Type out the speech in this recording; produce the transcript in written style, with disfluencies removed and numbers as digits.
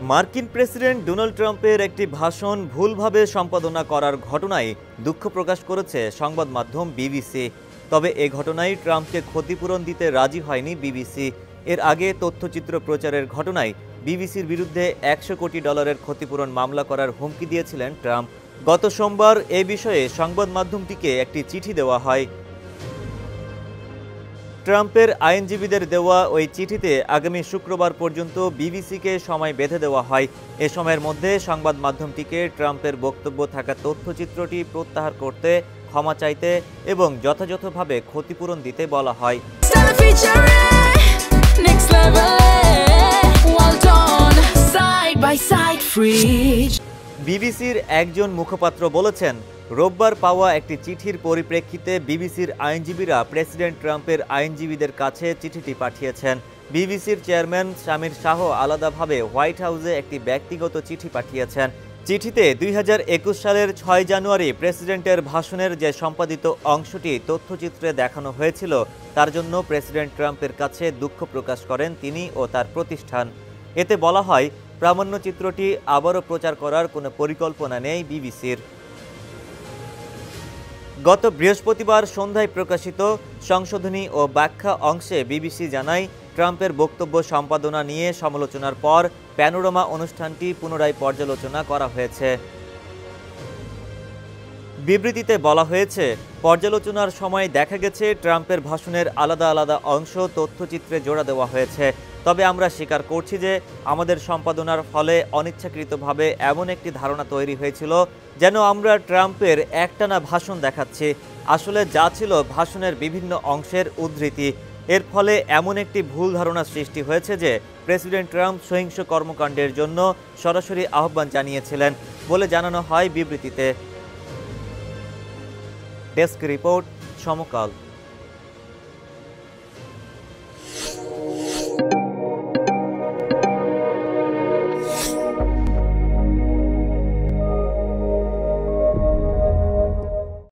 মার্কিন president Donald ট্রাম্পের একটি ভাষণ ভুলভাবে সম্পাদনা করার ঘটনায় দুঃখ প্রকাশ করেছে সংবাদ মাধ্যম বিবিসি। তবে এ ঘটনায় ট্রাম্পকে ক্ষতিপূরণ দিতে রাজি হয়নি বিবিসি। এর আগে তথ্যচিত্র প্রচারের ঘটনায় বিবিসির বিরুদ্ধে $100 কোটি ক্ষতিপূরণ মামলা করার হুমকি দিয়েছিলেন ট্রাম্প। গত সোমবার এ বিষয়ে সংবাদ মাধ্যমটিকে একটি চিঠি দেওয়া হয়। ট্রাম্পের আইনজীবীদের দেওয়া ওই চিঠিতে আগামী শুক্রবার পর্যন্ত বিবিসিকে সময় বেঁধে দেওয়া হয়। এ সময়ের মধ্যে সংবাদ মাধ্যমটিকে ট্রাম্পের বক্তব্য থাকা তথ্যচিত্রটি প্রত্যাহার করতে, ক্ষমা চাইতে এবং যথাযথভাবে ক্ষতিপূরণ দিতে বলা হয়। বিবিসির একজন মুখপাত্র বলেছেন, রোববার পাওয়া একটি চিঠির পরিপ্রেক্ষিতে বিবিসির আইনজীবীরা প্রেসিডেন্ট ট্রাম্পের আইনজীবীদের কাছে চিঠিটি পাঠিয়েছেন। বিবিসির চেয়ারম্যান শামির শাহ আলাদাভাবে হোয়াইট হাউসে একটি ব্যক্তিগত চিঠি পাঠিয়েছেন। চিঠিতে 2021 সালের 6 জানুয়ারি প্রেসিডেন্টের ভাষণের যে সম্পাদিত অংশটি তথ্যচিত্রে দেখানো হয়েছিল তার জন্য প্রেসিডেন্ট ট্রাম্পের কাছে দুঃখ প্রকাশ করেন তিনি ও তার প্রতিষ্ঠান। এতে বলা হয়, প্রামাণ্যচিত্রটি আবারও প্রচার করার কোনো পরিকল্পনা নেই বিবিসির। গত বৃহস্পতিবার সন্ধ্যায় প্রকাশিত সংশোধনী ও ব্যাখ্যা অংশে বিবিসি জানায়, ট্রাম্পের বক্তব্য সম্পাদনা নিয়ে সমালোচনার পর প্যানোরামা অনুষ্ঠানটি পুনরায় পর্যালোচনা করা হয়েছে। বিবৃতিতে বলা হয়েছে, পর্যালোচনার সময় দেখা গেছে ট্রাম্পের ভাষণের আলাদা আলাদা অংশ তথ্যচিত্রে জোড়া দেওয়া হয়েছে। তবে আমরা স্বীকার করছি যে আমাদের সম্পাদনার ফলে অনিচ্ছাকৃতভাবে এমন একটি ধারণা তৈরি হয়েছিল যেন আমরা ট্রাম্পের একটানা ভাষণ দেখাচ্ছি। আসলে যা ছিল ভাষণের বিভিন্ন অংশের উদ্ধৃতি। এর ফলে এমন একটি ভুল ধারণা সৃষ্টি হয়েছে যে প্রেসিডেন্ট ট্রাম্প সহিংস কর্মকাণ্ডের জন্য সরাসরি আহ্বান জানিয়েছিলেন বলে জানানো হয় বিবৃতিতে। ডেস্ক রিপোর্ট, সমকাল।